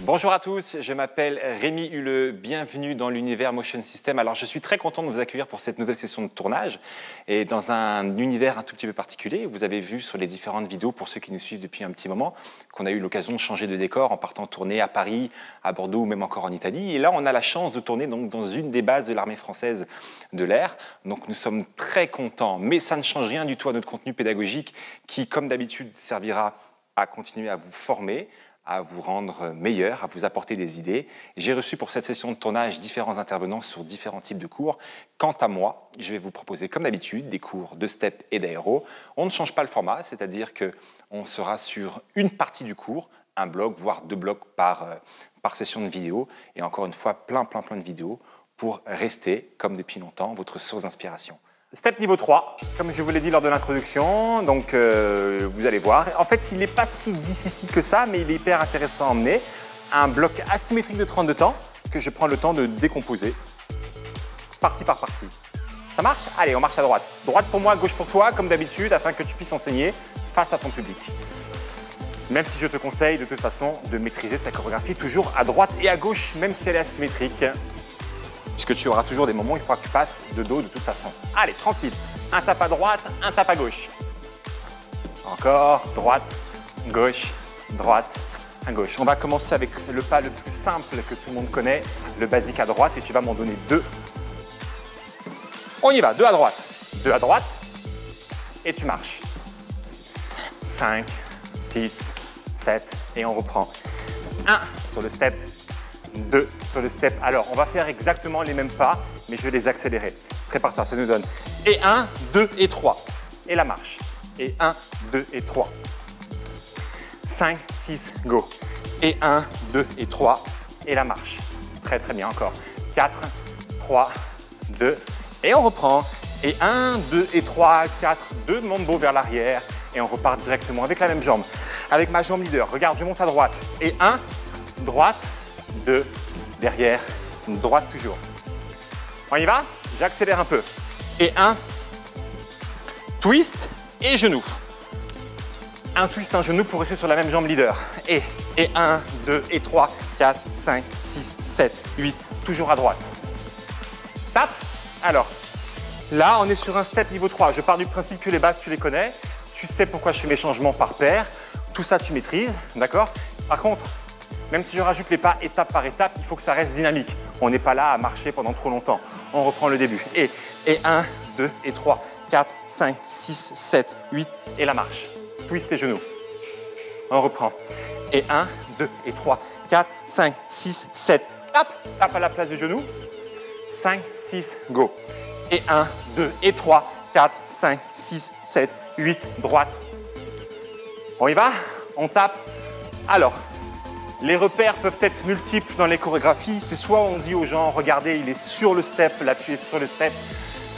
Bonjour à tous, je m'appelle Rémi Huleux, bienvenue dans l'univers Motion System. Alors je suis très content de vous accueillir pour cette nouvelle session de tournage et dans un univers un tout petit peu particulier. Vous avez vu sur les différentes vidéos, pour ceux qui nous suivent depuis un petit moment, qu'on a eu l'occasion de changer de décor en partant tourner à Paris, à Bordeaux ou même encore en Italie. Et là on a la chance de tourner donc dans une des bases de l'armée française de l'air. Donc nous sommes très contents, mais ça ne change rien du tout à notre contenu pédagogique qui, comme d'habitude, servira à continuer à vous former, à vous rendre meilleur, à vous apporter des idées. J'ai reçu pour cette session de tournage différents intervenants sur différents types de cours. Quant à moi, je vais vous proposer comme d'habitude des cours de step et d'aéro. On ne change pas le format, c'est-à-dire qu'on sera sur une partie du cours, un bloc, voire 2 blocs par session de vidéo, et encore une fois, plein de vidéos pour rester, comme depuis longtemps, votre source d'inspiration. Step niveau 3, comme je vous l'ai dit lors de l'introduction, donc vous allez voir. En fait, il n'est pas si difficile que ça, mais il est hyper intéressant à emmener. Un bloc asymétrique de 32 temps que je prends le temps de décomposer, partie par partie. Ça marche? Allez, on marche à droite. Droite pour moi, gauche pour toi, comme d'habitude, afin que tu puisses enseigner face à ton public. Même si je te conseille de toute façon de maîtriser ta chorégraphie toujours à droite et à gauche, même si elle est asymétrique. Puisque tu auras toujours des moments où il faudra que tu passes de dos de toute façon. Allez, tranquille. Un tape à droite, un tape à gauche. Encore, droite, gauche, droite, à gauche. On va commencer avec le pas le plus simple que tout le monde connaît, le basique à droite, et tu vas m'en donner 2. On y va, 2 à droite. 2 à droite, et tu marches. 5, 6, 7, et on reprend. 1 sur le step. 2 sur le step. Alors, on va faire exactement les mêmes pas, mais je vais les accélérer. Prépare-toi, ça nous donne. Et 1, 2 et 3. Et la marche. Et 1, 2 et 3. 5, 6, go. Et 1, 2 et 3. Et la marche. Très bien encore. 4, 3, 2. Et on reprend. Et 1, 2 et 3, 4, 2 Mambo vers l'arrière. Et on repart directement avec la même jambe. Avec ma jambe leader. Regarde, je monte à droite. Et 1, droite. 2, derrière, droite toujours. On y va? J'accélère un peu. Et 1, twist et genou. Un twist, un genou pour rester sur la même jambe leader. Et 1, 2 et 3, 4, 5, 6, 7, 8, toujours à droite. Tape. Alors, là, on est sur un step niveau 3. Je pars du principe que les bases, tu les connais. Tu sais pourquoi je fais mes changements par paire. Tout ça, tu maîtrises, d'accord? Par contre, même si je rajoute les pas étape par étape, il faut que ça reste dynamique. On n'est pas là à marcher pendant trop longtemps. On reprend le début. Et 1, 2 et 3, 4, 5, 6, 7, 8 et la marche. Twist et genou. On reprend. Et 1, 2 et 3, 4, 5, 6, 7. Tape. Tape à la place du genou. 5, 6, go. Et 1, 2 et 3, 4, 5, 6, 7, 8, droite. On y va? On tape. Alors, les repères peuvent être multiples dans les chorégraphies. C'est soit on dit aux gens, regardez, il est sur le step, l'appui est sur le step.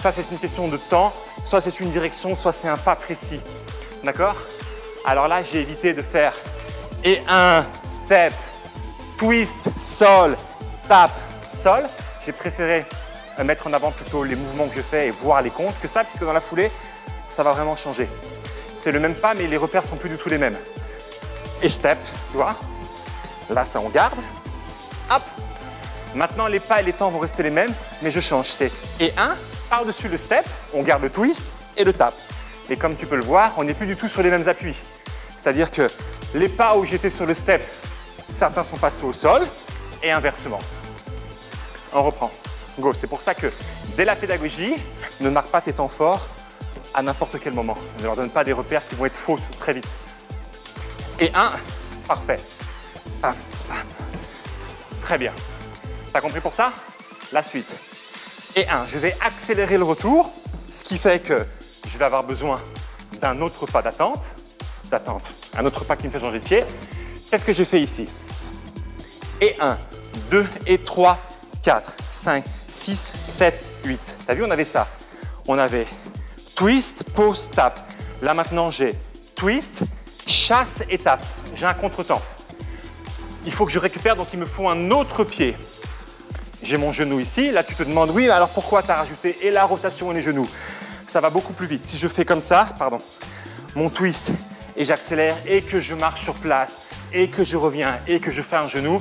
Ça, c'est une question de temps. Soit c'est une direction, soit c'est un pas précis. D'accord? Alors là, j'ai évité de faire et 1, step, twist, sol, tap, sol. J'ai préféré mettre en avant plutôt les mouvements que je fais et voir les comptes que ça, puisque dans la foulée, ça va vraiment changer. C'est le même pas, mais les repères sont plus du tout les mêmes. Et step, tu vois? Là, ça, on garde. Hop. Maintenant, les pas et les temps vont rester les mêmes, mais je change. C'est et 1, par-dessus le step, on garde le twist et le tap. Et comme tu peux le voir, on n'est plus du tout sur les mêmes appuis. C'est-à-dire que les pas où j'étais sur le step, certains sont passés au sol et inversement. On reprend. Go. C'est pour ça que dès la pédagogie, ne marque pas tes temps forts à n'importe quel moment. Ne leur donne pas des repères qui vont être fausses très vite. Et 1, parfait. Pam, pam. Très bien. T'as compris pour ça? La suite. Et 1, je vais accélérer le retour, ce qui fait que je vais avoir besoin d'un autre pas d'attente. Un autre pas qui me fait changer de pied. Qu'est-ce que j'ai fait ici? Et 1, 2 et 3, 4, 5, 6, 7, 8. T'as vu, on avait ça. On avait twist, pause, tap. Là maintenant, j'ai twist, chasse et tap. J'ai un contretemps. Il faut que je récupère, donc il me faut un autre pied. J'ai mon genou ici. Là, tu te demandes, oui, alors pourquoi tu as rajouté et la rotation et les genoux? Ça va beaucoup plus vite. Si je fais comme ça, pardon, mon twist, et j'accélère et que je marche sur place, et que je reviens et que je fais un genou,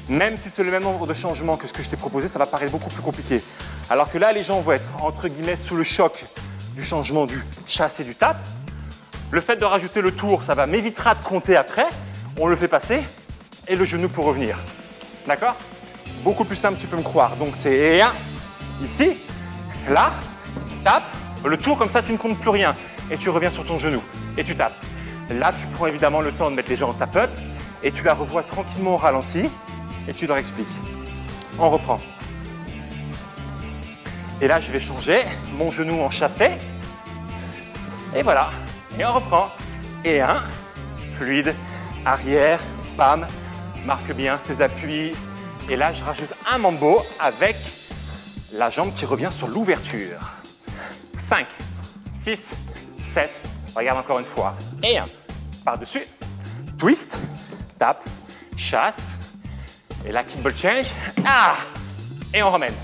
même si c'est le même nombre de changements que ce que je t'ai proposé, ça va paraître beaucoup plus compliqué. Alors que là, les gens vont être, entre guillemets, sous le choc du changement du chasse et du tape. Le fait de rajouter le tour, ça va m'évitera de compter après. On le fait passer et le genou pour revenir. D'accord? Beaucoup plus simple, tu peux me croire. Donc c'est 1, ici, là, tape, le tour comme ça, tu ne comptes plus rien. Et tu reviens sur ton genou et tu tapes. Là, tu prends évidemment le temps de mettre les jambes en tap-up et tu la revois tranquillement au ralenti et tu leur expliques. On reprend. Et là, je vais changer mon genou en chassé. Et voilà. Et on reprend. Et 1, fluide, arrière, bam, marque bien tes appuis. Et là, je rajoute un mambo avec la jambe qui revient sur l'ouverture. 5, 6, 7, regarde encore une fois. Et 1, par-dessus, twist, tape, chasse. Et là, kickball change. Ah! Et on ramène.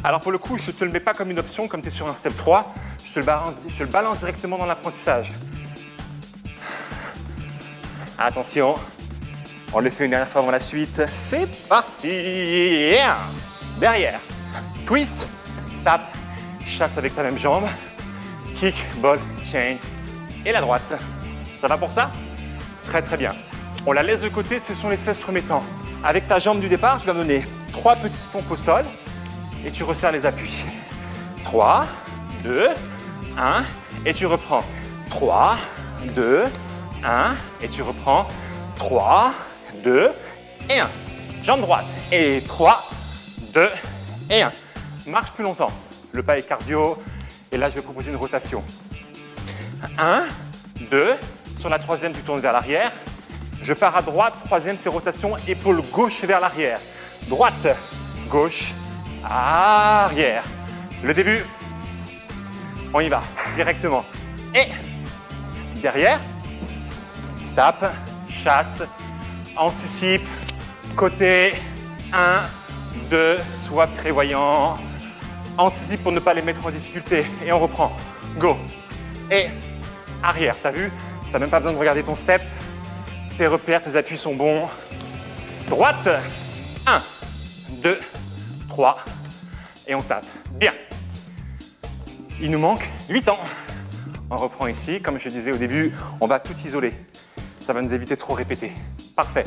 Alors pour le coup, je ne te le mets pas comme une option, comme tu es sur un step 3. Je te le balance directement dans l'apprentissage. Attention, on le fait une dernière fois avant la suite. C'est parti. Derrière, twist, tape, chasse avec ta même jambe, kick, ball, chain et la droite. Ça va pour ça? Très très bien. On la laisse de côté, ce sont les 16 premiers temps. Avec ta jambe du départ, tu vas me donner 3 petits stompes au sol et tu resserres les appuis. 3, 2, 1 et tu reprends. 3, 2, 1 et tu reprends. 3, 2 et 1. Jambe droite et 3, 2 et 1. Marche plus longtemps. Le pas est cardio et là je vais proposer une rotation. 1, 2, sur la troisième tu tournes vers l'arrière. Je pars à droite, troisième c'est rotation, épaule gauche vers l'arrière. Droite, gauche, arrière. Le début, on y va directement. Et derrière, tape, chasse, anticipe, côté, 1, 2, sois prévoyant. Anticipe pour ne pas les mettre en difficulté. Et on reprend. Go. Et arrière, t'as vu? T'as même pas besoin de regarder ton step. Tes repères, tes appuis sont bons. Droite. 1, 2, 3. Et on tape. Bien. Il nous manque 8 ans. On reprend ici. Comme je disais au début, on va tout isoler. Ça va nous éviter de trop répéter. Parfait.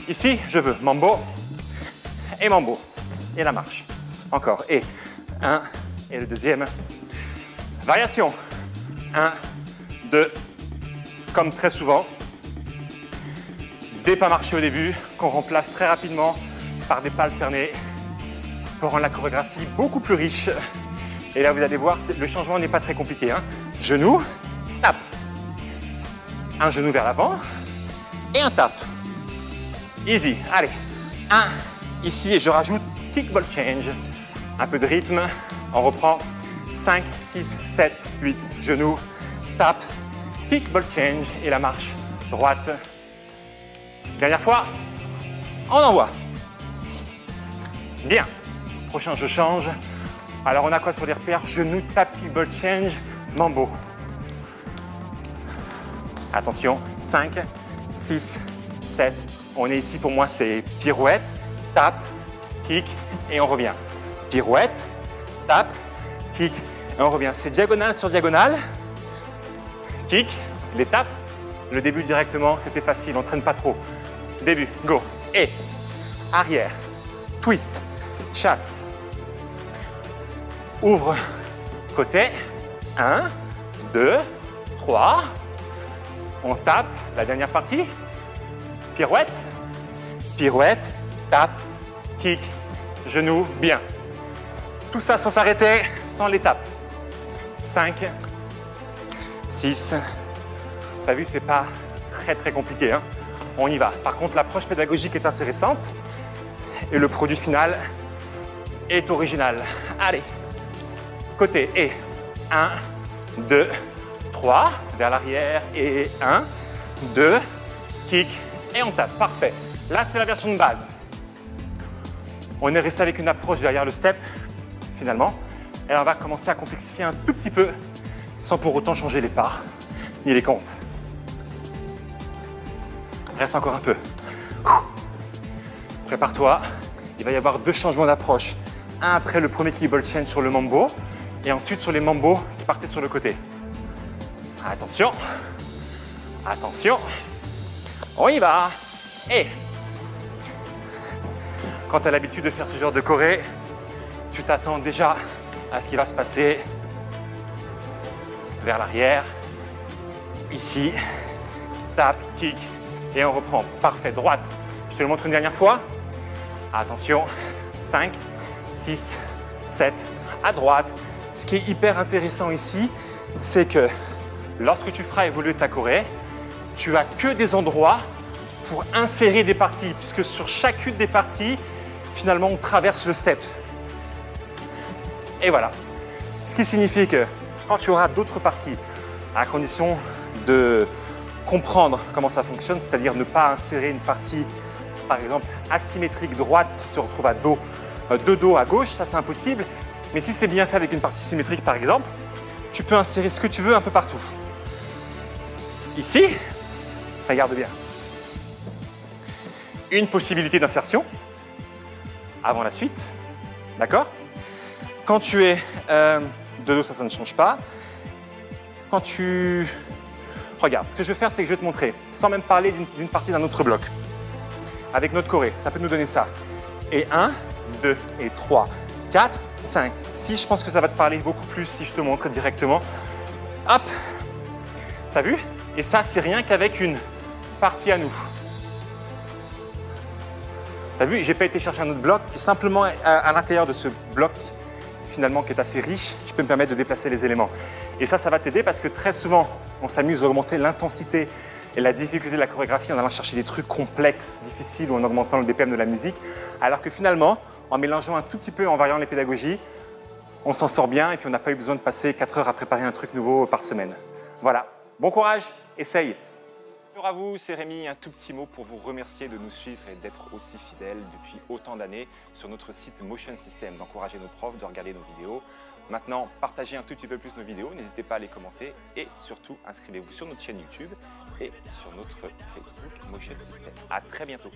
Ici, je veux mambo et mambo. Et la marche. Encore. Et 1. Et le deuxième. Variation. 1, 2. Comme très souvent. Des pas marchés au début qu'on remplace très rapidement par des pas alternés pour rendre la chorégraphie beaucoup plus riche. Et là, vous allez voir, le changement n'est pas très compliqué. Hein. Genou, tape. Un genou vers l'avant et un tape. Easy. Allez. 1 ici et je rajoute kickball change. Un peu de rythme. On reprend. 5, 6, 7, 8. Genou, tape, kickball change et la marche droite. Dernière fois, on envoie. Bien. Prochain, je change. Alors, on a quoi sur les repères? Genou, tape, kickball change, mambo. Attention, 5, 6, 7. On est ici, pour moi, c'est pirouette, tape, kick et on revient. Pirouette, tape, kick et on revient. C'est diagonale sur diagonale. Kick, les tapes. Le début directement, c'était facile, on ne traîne pas trop. Début, go. Et arrière, twist, chasse. Ouvre, côté. 1, 2, 3. On tape, la dernière partie. Pirouette, pirouette, tape, kick, genou, bien. Tout ça sans s'arrêter, sans l'étape. 5, 6. T'as vu, c'est pas très compliqué. Hein? On y va. Par contre, l'approche pédagogique est intéressante et le produit final est original. Allez, côté et 1, 2, 3, vers l'arrière et 1, 2, kick et on tape. Parfait. Là, c'est la version de base. On est resté avec une approche derrière le step, finalement. Et on va commencer à complexifier un tout petit peu sans pour autant changer les pas ni les comptes. Reste encore un peu. Prépare-toi. Il va y avoir 2 changements d'approche. Un après le premier key ball change sur le mambo et ensuite sur les mambos qui partaient sur le côté. Attention. Attention. On y va. Et quand tu as l'habitude de faire ce genre de choré, tu t'attends déjà à ce qui va se passer vers l'arrière. Ici, tape, kick et on reprend. Parfait, droite. Je te le montre une dernière fois. Attention, 5, 6, 7, à droite. Ce qui est hyper intéressant ici, c'est que lorsque tu feras évoluer ta choré, tu as que des endroits pour insérer des parties, puisque sur chacune des parties, finalement, on traverse le step. Et voilà. Ce qui signifie que quand tu auras d'autres parties, à condition de comprendre comment ça fonctionne, c'est-à-dire ne pas insérer une partie, par exemple, asymétrique droite qui se retrouve à dos, de dos à gauche, ça c'est impossible. Mais si c'est bien fait avec une partie symétrique, par exemple, tu peux insérer ce que tu veux un peu partout. Ici, regarde bien. Une possibilité d'insertion avant la suite, d'accord? Quand tu es de dos, ça ne change pas. Quand tu... Regarde, ce que je vais faire, c'est que je vais te montrer, sans même parler d'une partie d'un autre bloc, avec notre choré, ça peut nous donner ça. Et 1, 2, et 3, 4, 5, 6, je pense que ça va te parler beaucoup plus si je te montre directement. Hop, t'as vu? Et ça, c'est rien qu'avec une partie à nous. T'as vu, j'ai pas été chercher un autre bloc, simplement à l'intérieur de ce bloc, finalement, qui est assez riche, je peux me permettre de déplacer les éléments. Et ça va t'aider parce que très souvent, on s'amuse à augmenter l'intensité et la difficulté de la chorégraphie en allant chercher des trucs complexes, difficiles ou en augmentant le BPM de la musique, alors que finalement, en mélangeant un tout petit peu, en variant les pédagogies, on s'en sort bien et puis on n'a pas eu besoin de passer 4 heures à préparer un truc nouveau par semaine. Voilà, bon courage, essaye. Bonjour à vous, c'est Rémi, un tout petit mot pour vous remercier de nous suivre et d'être aussi fidèles depuis autant d'années sur notre site Motion System, d'encourager nos profs, de regarder nos vidéos. Maintenant, partagez un tout petit peu plus nos vidéos, n'hésitez pas à les commenter et surtout inscrivez-vous sur notre chaîne YouTube et sur notre Facebook Motion System. À très bientôt.